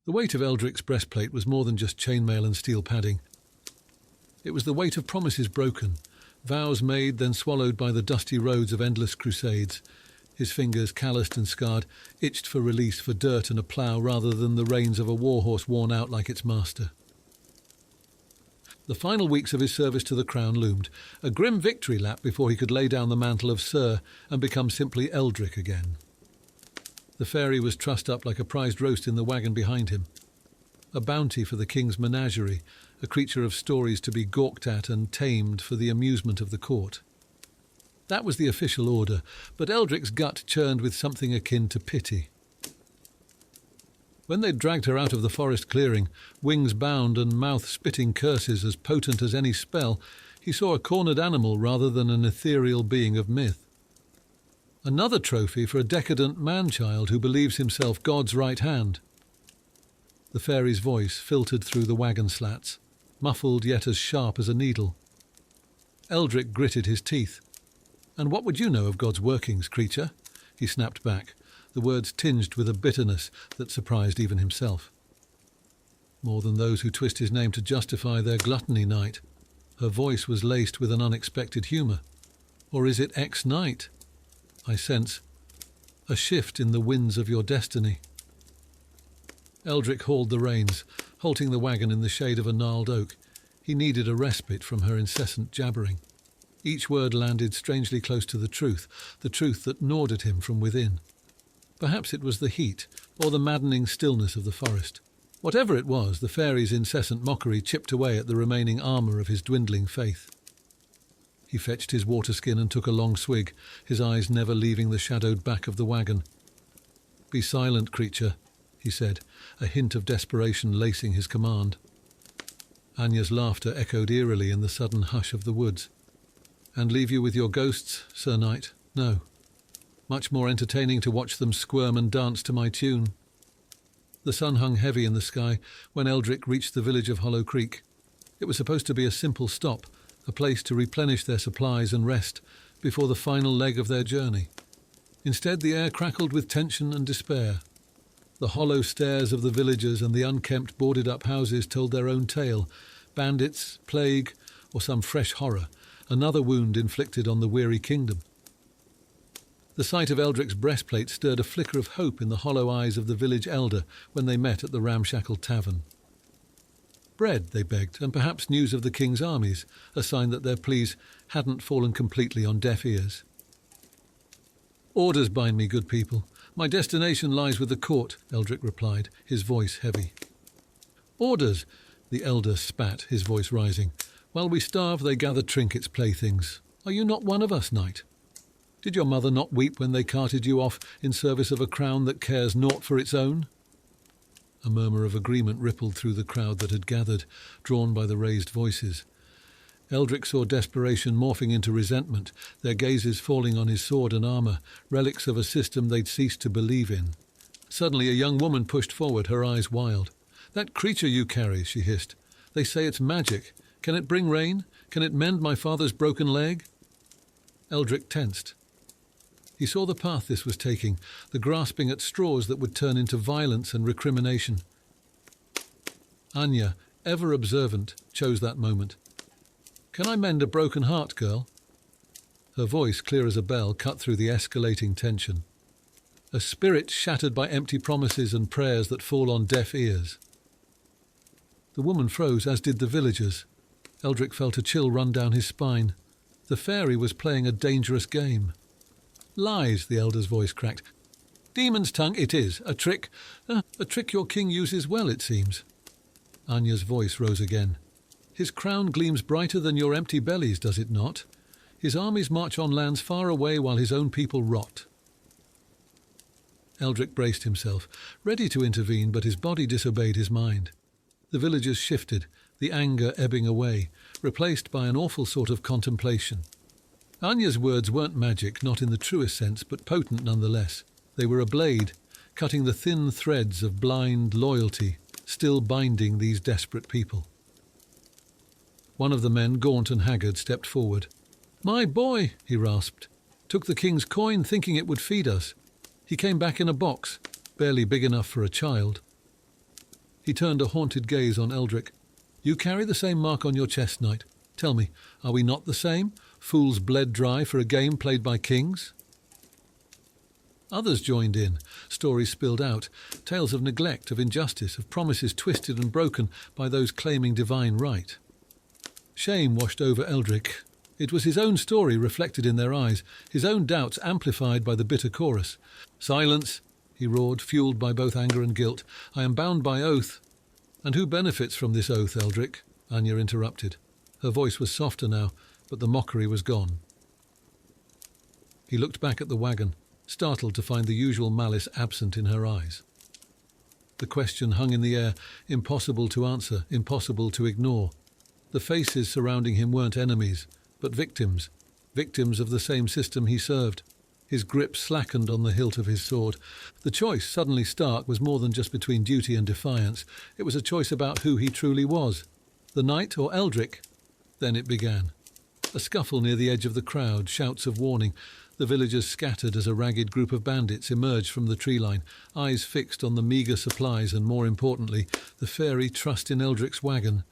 The weight of Eldric's breastplate was more than just chainmail and steel padding. It was the weight of promises broken, vows made then swallowed by the dusty roads of endless crusades. His fingers, calloused and scarred, itched for release, for dirt and a plough rather than the reins of a warhorse worn out like its master. The final weeks of his service to the crown loomed, a grim victory lap before he could lay down the mantle of Sir and become simply Eldric again. The fairy was trussed up like a prized roast in the wagon behind him. A bounty for the king's menagerie, a creature of stories to be gawked at and tamed for the amusement of the court. That was the official order, but Eldric's gut churned with something akin to pity. When they'd dragged her out of the forest clearing, wings bound and mouth spitting curses as potent as any spell, he saw a cornered animal rather than an ethereal being of myth. Another trophy for a decadent man-child who believes himself God's right hand. The fairy's voice filtered through the wagon slats, muffled yet as sharp as a needle. Eldric gritted his teeth. "And what would you know of God's workings, creature?" he snapped back, the words tinged with a bitterness that surprised even himself. "More than those who twist his name to justify their gluttony, knight." Her voice was laced with an unexpected humour. "Or is it ex-knight? I sense a shift in the winds of your destiny." Eldric hauled the reins, halting the wagon in the shade of a gnarled oak. He needed a respite from her incessant jabbering. Each word landed strangely close to the truth that gnawed at him from within. Perhaps it was the heat, or the maddening stillness of the forest. Whatever it was, the fairy's incessant mockery chipped away at the remaining armour of his dwindling faith. He fetched his water skin and took a long swig, his eyes never leaving the shadowed back of the wagon. "Be silent, creature," he said, a hint of desperation lacing his command. Anya's laughter echoed eerily in the sudden hush of the woods. "And leave you with your ghosts, Sir Knight? No. Much more entertaining to watch them squirm and dance to my tune." The sun hung heavy in the sky when Eldric reached the village of Hollow Creek. It was supposed to be a simple stop, a place to replenish their supplies and rest before the final leg of their journey. Instead, the air crackled with tension and despair. The hollow stares of the villagers and the unkempt, boarded-up houses told their own tale: bandits, plague, or some fresh horror, another wound inflicted on the weary kingdom. The sight of Eldric's breastplate stirred a flicker of hope in the hollow eyes of the village elder when they met at the ramshackle tavern. Bread, they begged, and perhaps news of the king's armies, a sign that their pleas hadn't fallen completely on deaf ears. "Orders bind me, good people. My destination lies with the court," Eldric replied, his voice heavy. "Orders," the elder spat, his voice rising. "While we starve, they gather trinkets, playthings. Are you not one of us, knight? Did your mother not weep when they carted you off in service of a crown that cares naught for its own?" A murmur of agreement rippled through the crowd that had gathered, drawn by the raised voices. Eldric saw desperation morphing into resentment, their gazes falling on his sword and armour, relics of a system they'd ceased to believe in. Suddenly a young woman pushed forward, her eyes wild. "That creature you carry," she hissed. "They say it's magic. Can it bring rain? Can it mend my father's broken leg?" Eldric tensed. He saw the path this was taking, the grasping at straws that would turn into violence and recrimination. Anya, ever observant, chose that moment. "Can I mend a broken heart, girl?" Her voice, clear as a bell, cut through the escalating tension. A spirit shattered by empty promises and prayers that fall on deaf ears. The woman froze, as did the villagers. Eldric felt a chill run down his spine. The fairy was playing a dangerous game. "Lies," the elder's voice cracked. "Demon's tongue it is, a trick your king uses well, it seems." Anya's voice rose again. "His crown gleams brighter than your empty bellies, does it not? His armies march on lands far away while his own people rot." Eldric braced himself, ready to intervene, but his body disobeyed his mind. The villagers shifted, the anger ebbing away, replaced by an awful sort of contemplation. Anya's words weren't magic, not in the truest sense, but potent nonetheless. They were a blade, cutting the thin threads of blind loyalty, still binding these desperate people. One of the men, gaunt and haggard, stepped forward. "My boy," he rasped, "took the king's coin thinking it would feed us. He came back in a box, barely big enough for a child." He turned a haunted gaze on Eldric. "You carry the same mark on your chest, knight. Tell me, are we not the same? Fools bled dry for a game played by kings?" Others joined in. Stories spilled out. Tales of neglect, of injustice, of promises twisted and broken by those claiming divine right. Shame washed over Eldric. It was his own story reflected in their eyes, his own doubts amplified by the bitter chorus. "Silence!" he roared, fueled by both anger and guilt. "I am bound by oath." "And who benefits from this oath, Eldric?" Anya interrupted. Her voice was softer now, but the mockery was gone. He looked back at the wagon, startled to find the usual malice absent in her eyes. The question hung in the air, impossible to answer, impossible to ignore. The faces surrounding him weren't enemies, but victims, victims of the same system he served. His grip slackened on the hilt of his sword. The choice, suddenly stark, was more than just between duty and defiance. It was a choice about who he truly was. The knight or Eldric? Then it began. A scuffle near the edge of the crowd, shouts of warning. The villagers scattered as a ragged group of bandits emerged from the tree line, eyes fixed on the meagre supplies and, more importantly, the fairy trussed in Eldric's wagon.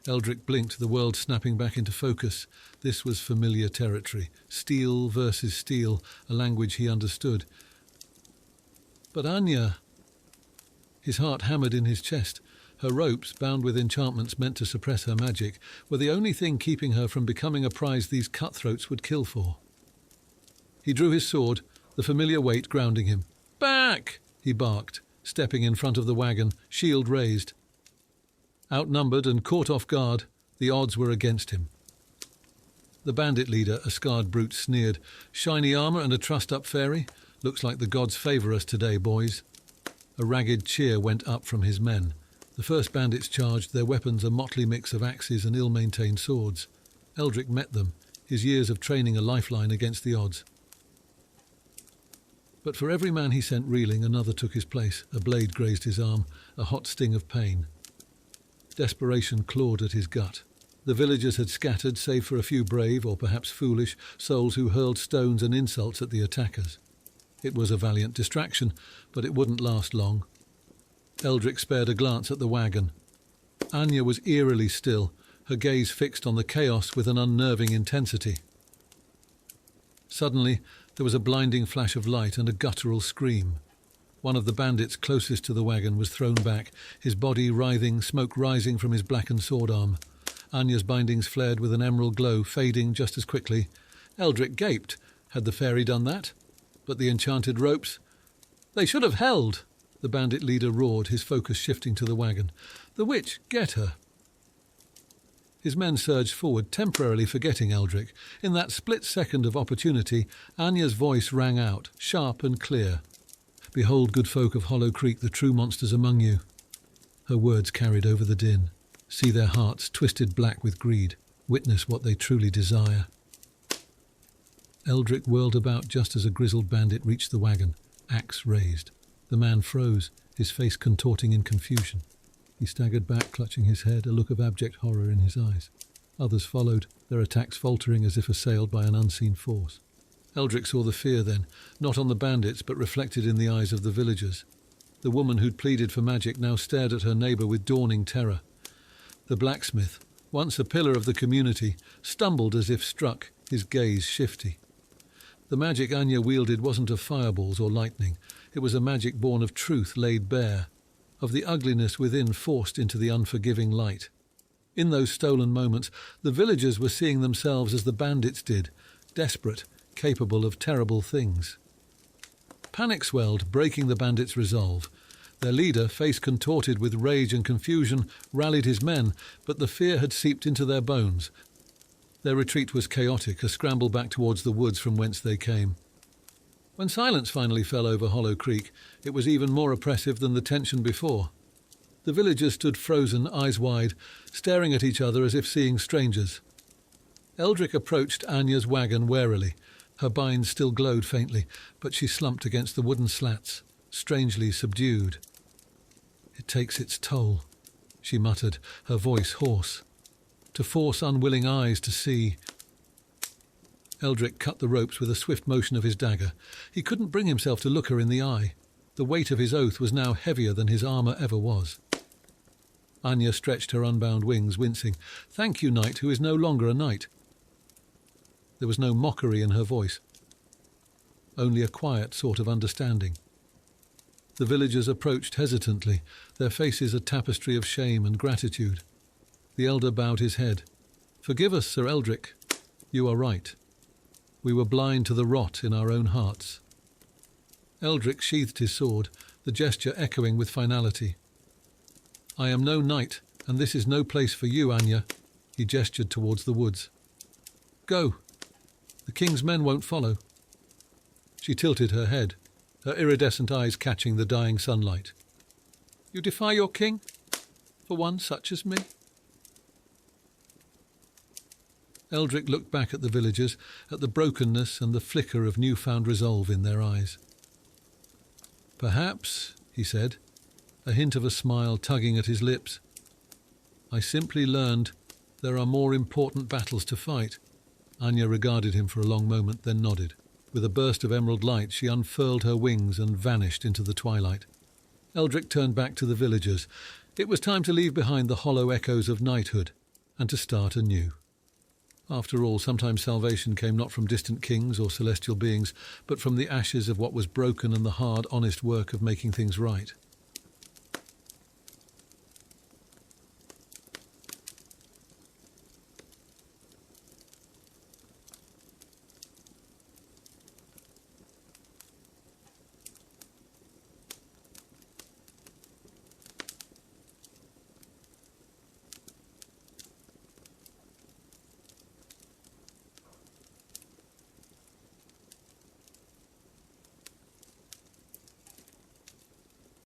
Eldric blinked, the world snapping back into focus. This was familiar territory. Steel versus steel, a language he understood. But Anya... His heart hammered in his chest. Her ropes, bound with enchantments meant to suppress her magic, were the only thing keeping her from becoming a prize these cutthroats would kill for. He drew his sword, the familiar weight grounding him. "Back!" he barked, stepping in front of the wagon, shield raised. Outnumbered and caught off guard, the odds were against him. The bandit leader, a scarred brute, sneered. "Shiny armour and a trussed-up fairy? Looks like the gods favour us today, boys." A ragged cheer went up from his men. The first bandits charged, their weapons a motley mix of axes and ill-maintained swords. Eldric met them, his years of training a lifeline against the odds. But for every man he sent reeling, another took his place. A blade grazed his arm, a hot sting of pain. Desperation clawed at his gut. The villagers had scattered, save for a few brave, or perhaps foolish, souls who hurled stones and insults at the attackers. It was a valiant distraction, but it wouldn't last long. Eldric spared a glance at the wagon. Anya was eerily still, her gaze fixed on the chaos with an unnerving intensity. Suddenly, there was a blinding flash of light and a guttural scream. One of the bandits closest to the wagon was thrown back, his body writhing, smoke rising from his blackened sword arm. Anya's bindings flared with an emerald glow, fading just as quickly. Eldric gaped. Had the fairy done that? But the enchanted ropes? "They should have held!" The bandit leader roared, his focus shifting to the wagon. "The witch, get her!" His men surged forward, temporarily forgetting Eldric. In that split second of opportunity, Anya's voice rang out, sharp and clear. "Behold, good folk of Hollow Creek, the true monsters among you." Her words carried over the din. "See their hearts twisted black with greed. Witness what they truly desire." Eldric whirled about just as a grizzled bandit reached the wagon, axe raised. The man froze, his face contorting in confusion. He staggered back, clutching his head, a look of abject horror in his eyes. Others followed, their attacks faltering as if assailed by an unseen force. Eldric saw the fear then, not on the bandits, but reflected in the eyes of the villagers. The woman who'd pleaded for magic now stared at her neighbour with dawning terror. The blacksmith, once a pillar of the community, stumbled as if struck, his gaze shifty. The magic Anya wielded wasn't of fireballs or lightning. It was a magic born of truth laid bare, of the ugliness within forced into the unforgiving light. In those stolen moments, the villagers were seeing themselves as the bandits did, desperate, capable of terrible things. Panic swelled, breaking the bandits' resolve. Their leader, face contorted with rage and confusion, rallied his men, but the fear had seeped into their bones. Their retreat was chaotic, a scramble back towards the woods from whence they came. When silence finally fell over Hollow Creek, it was even more oppressive than the tension before. The villagers stood frozen, eyes wide, staring at each other as if seeing strangers. Eldric approached Anya's wagon warily. Her binds still glowed faintly, but she slumped against the wooden slats, strangely subdued. "It takes its toll," she muttered, her voice hoarse. "To force unwilling eyes to see..." Eldric cut the ropes with a swift motion of his dagger. He couldn't bring himself to look her in the eye. The weight of his oath was now heavier than his armour ever was. Anya stretched her unbound wings, wincing. "Thank you, knight, who is no longer a knight." There was no mockery in her voice, only a quiet sort of understanding. The villagers approached hesitantly, their faces a tapestry of shame and gratitude. The elder bowed his head. "Forgive us, Sir Eldric. You are right. We were blind to the rot in our own hearts." Eldric sheathed his sword, the gesture echoing with finality. "I am no knight, and this is no place for you, Anya." He gestured towards the woods. "Go. The king's men won't follow." She tilted her head, her iridescent eyes catching the dying sunlight. "You defy your king? For one such as me?" Eldric looked back at the villagers, at the brokenness and the flicker of newfound resolve in their eyes. "Perhaps," he said, a hint of a smile tugging at his lips, "I simply learned there are more important battles to fight." Anya regarded him for a long moment, then nodded. With a burst of emerald light, she unfurled her wings and vanished into the twilight. Eldric turned back to the villagers. It was time to leave behind the hollow echoes of knighthood and to start anew. After all, sometimes salvation came not from distant kings or celestial beings, but from the ashes of what was broken and the hard, honest work of making things right.